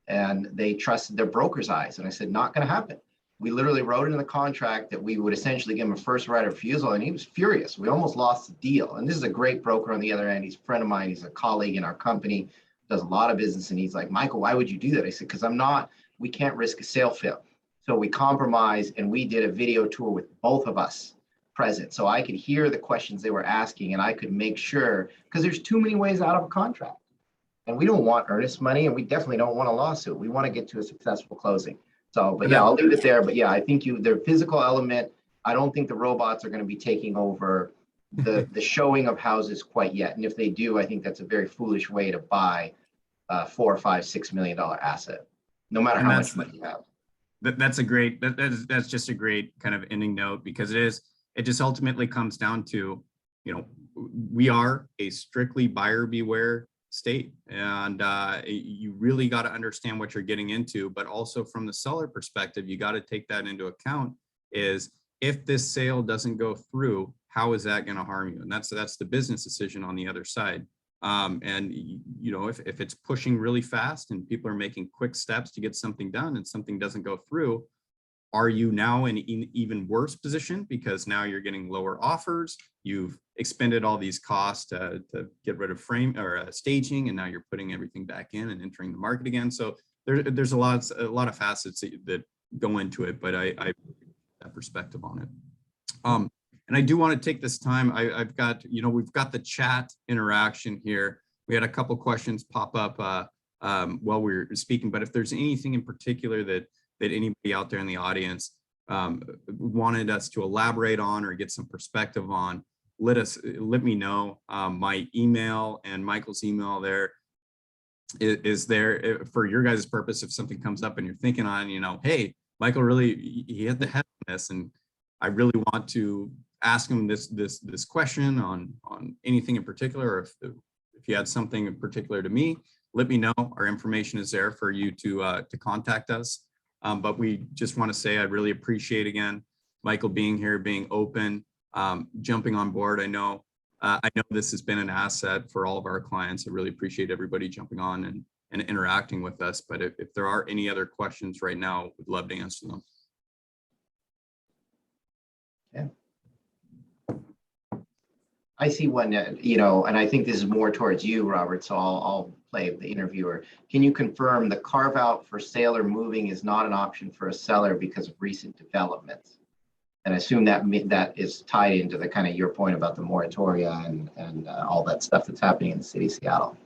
And they trusted their broker's eyes. And I said, not going to happen. We literally wrote into the contract that we would essentially give him a first right of refusal. And he was furious. We almost lost the deal. And this is a great broker on the other end. He's a friend of mine. He's a colleague in our company, does a lot of business. And he's like, Michael, why would you do that? I said, because we can't risk a sale fail. So we compromised, and we did a video tour with both of us present. So I could hear the questions they were asking, and I could make sure, because there's too many ways out of a contract. And we don't want earnest money, and we definitely don't want a lawsuit. We want to get to a successful closing. So, but yeah, I'll leave it there. But yeah, I think the physical element, I don't think the robots are going to be taking over the showing of houses quite yet. And if they do, I think that's a very foolish way to buy a $4 or $5, $6 million asset, no matter And how much money you have. that's a great, that's just a great kind of ending note, because it just ultimately comes down to, you know, we are a strictly buyer beware state, and you really got to understand what you're getting into. But also from the seller perspective, you got to take that into account, is if this sale doesn't go through, how is that going to harm you? And that's the business decision on the other side. And you know, if it's pushing really fast and people are making quick steps to get something done and something doesn't go through, are you now in an even worse position, because now you're getting lower offers? You've expended all these costs to get rid of frame or staging, and now you're putting everything back in and entering the market again. So there's a lot of facets that go into it, but I have that perspective on it. And I do want to take this time. I've got, you know, we've got the chat interaction here. We had a couple questions pop up while we were speaking, but if there's anything in particular that anybody out there in the audience wanted us to elaborate on or get some perspective on, let me know. My email and Michael's email there is there for your guys' purpose. If something comes up and you're thinking on, you know, hey, Michael really, he hit the head on this, and I really want to ask him this question on anything in particular, or if you had something in particular to me, let me know. Our information is there for you to contact us. But we just want to say I really appreciate, again, Michael being here, being open, jumping on board. I know this has been an asset for all of our clients. I really appreciate everybody jumping on and interacting with us. But if there are any other questions right now, we'd love to answer them. Yeah. I see one, you know, and I think this is more towards you, Robert, so I'll play the interviewer. Can you confirm the carve out for sale or moving is not an option for a seller because of recent developments? And I assume that is tied into the kind of your point about the moratoria and all that stuff that's happening in the city of Seattle.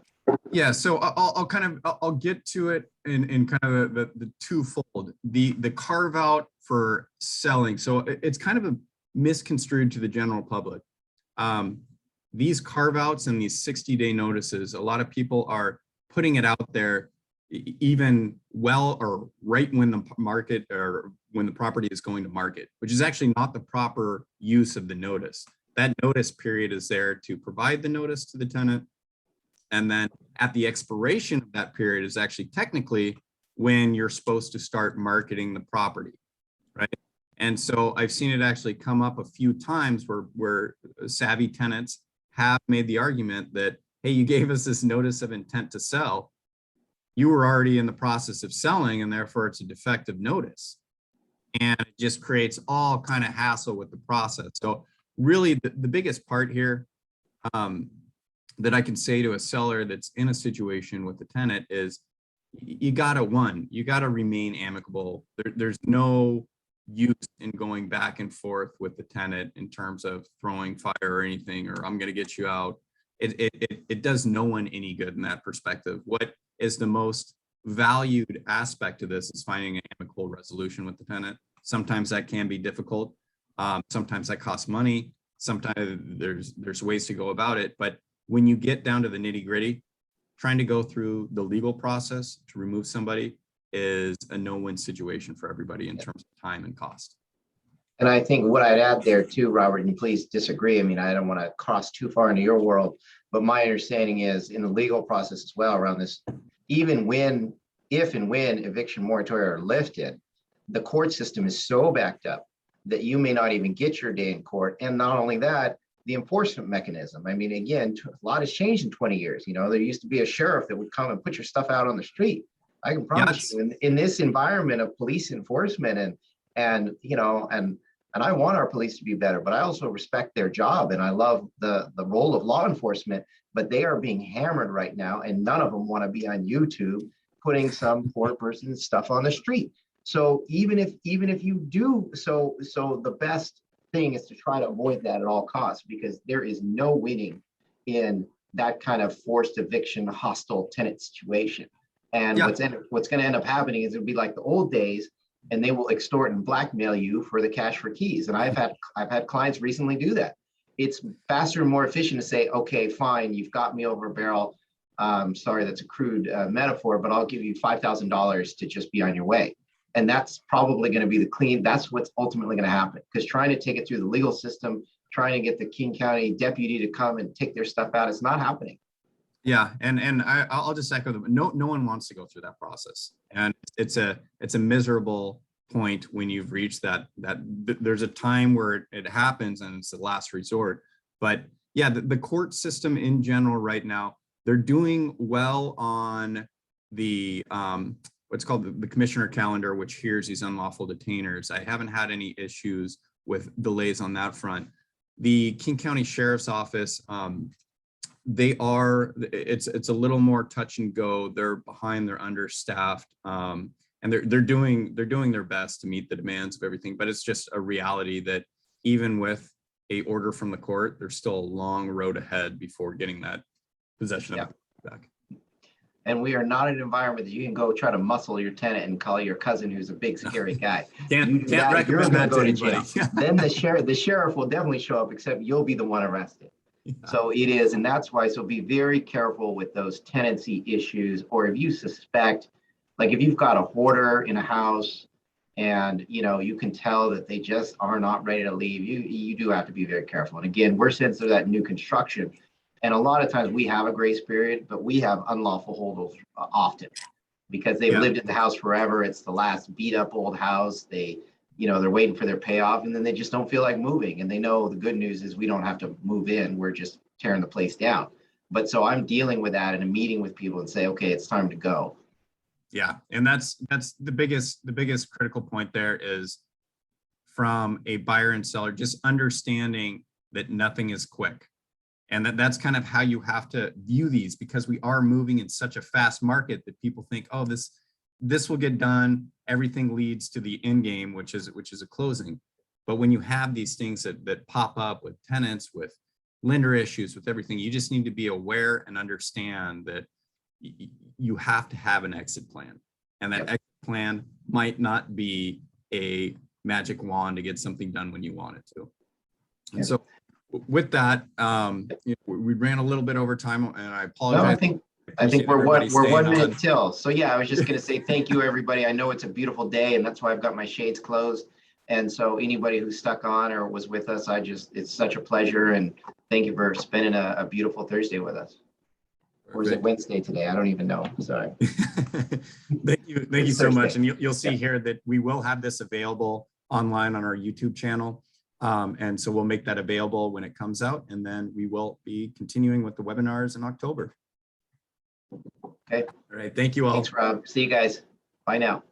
Yeah, so I'll get to it in kind of the twofold. The carve out for selling. So it's kind of a misconstrued to the general public. These carve outs and these 60-day notices, a lot of people are putting it out there even well or right when the market or when the property is going to market, which is actually not the proper use of the notice. That notice period is there to provide the notice to the tenant. And then at the expiration of that period is actually technically when you're supposed to start marketing the property, right? And so I've seen it actually come up a few times where savvy tenants have made the argument that, hey, you gave us this notice of intent to sell. You were already in the process of selling, and therefore it's a defective notice. And it just creates all kind of hassle with the process. So really the biggest part here that I can say to a seller that's in a situation with the tenant is you gotta remain amicable. There's no use in going back and forth with the tenant in terms of throwing fire or anything, or I'm going to get you out. It does no one any good in that perspective. What is the most valued aspect of this is finding an amicable resolution with the tenant. Sometimes that can be difficult. Sometimes that costs money. Sometimes there's ways to go about it. But when you get down to the nitty gritty, trying to go through the legal process to remove somebody is a no-win situation for everybody in terms of time and cost. And I think what I'd add there too, Robert, and please disagree. I mean, I don't want to cross too far into your world, but my understanding is in the legal process as well around this, even if and when eviction moratoria are lifted, the court system is so backed up that you may not even get your day in court. And not only that, the enforcement mechanism. I mean, again, a lot has changed in 20 years. You know, there used to be a sheriff that would come and put your stuff out on the street. I can promise you in this environment of police enforcement and you know, and I want our police to be better, but I also respect their job and I love the role of law enforcement, but they are being hammered right now and none of them want to be on YouTube putting some poor person's stuff on the street. So even if you do, so the best thing is to try to avoid that at all costs, because there is no winning in that kind of forced eviction, hostile tenant situation. And what's going to end up happening is it'll be like the old days, and they will extort and blackmail you for the cash for keys. And I've had clients recently do that. it's faster and more efficient to say, okay, fine, you've got me over a barrel. Sorry, that's a crude metaphor, but I'll give you $5,000 to just be on your way. And that's probably going to be that's what's ultimately going to happen, because trying to take it through the legal system, trying to get the King County deputy to come and take their stuff out, it's not happening. Yeah, and I'll just echo them. No one wants to go through that process, and it's a miserable point when you've reached that there's a time where it happens and it's the last resort. But yeah, the court system in general right now, they're doing well on the what's called the commissioner calendar, which hears these unlawful detainers. I haven't had any issues with delays on that front. The King County Sheriff's Office, it's a little more touch and go. They're behind, they're understaffed, and they're doing their best to meet the demands of everything. But it's just a reality that even with a order from the court, there's still a long road ahead before getting that possession of it back. And we are not an environment that you can go try to muscle your tenant and call your cousin who's a big scary guy. Can't recommend that to anybody. Then the sheriff will definitely show up, except you'll be the one arrested. Yeah. So it is, and that's why, so be very careful with those tenancy issues, or if you suspect, like if you've got a hoarder in a house and you can tell that they just are not ready to leave, you do have to be very careful. And again, we're sensitive to that new construction. And a lot of times we have a grace period, but we have unlawful holders often because they've lived in the house forever. It's the last beat up old house. They're waiting for their payoff, and then they just don't feel like moving. And they know the good news is we don't have to move in. We're just tearing the place down. But so I'm dealing with that in a meeting with people and say, okay, it's time to go. Yeah. And that's the biggest critical point there is from a buyer and seller, just understanding that nothing is quick. And that's kind of how you have to view these, because we are moving in such a fast market that people think, oh, this will get done. Everything leads to the end game, which is a closing. But when you have these things that pop up with tenants, with lender issues, with everything, you just need to be aware and understand that you have to have an exit plan. And that exit plan might not be a magic wand to get something done when you want it to. And so with that, we ran a little bit over time, and I apologize. No, I think we're 1 minute till. So yeah, I was just going to say thank you, everybody. I know it's a beautiful day, and that's why I've got my shades closed. And so anybody who stuck on or was with us, it's such a pleasure, and thank you for spending a beautiful Thursday with us. Or is it Wednesday today? I don't even know. Sorry. Thank you so much. And you'll see here that we will have this available online on our YouTube channel. And so we'll make that available when it comes out, and then we will be continuing with the webinars in October. Okay. All right. Thank you all. Thanks, Rob. See you guys. Bye now.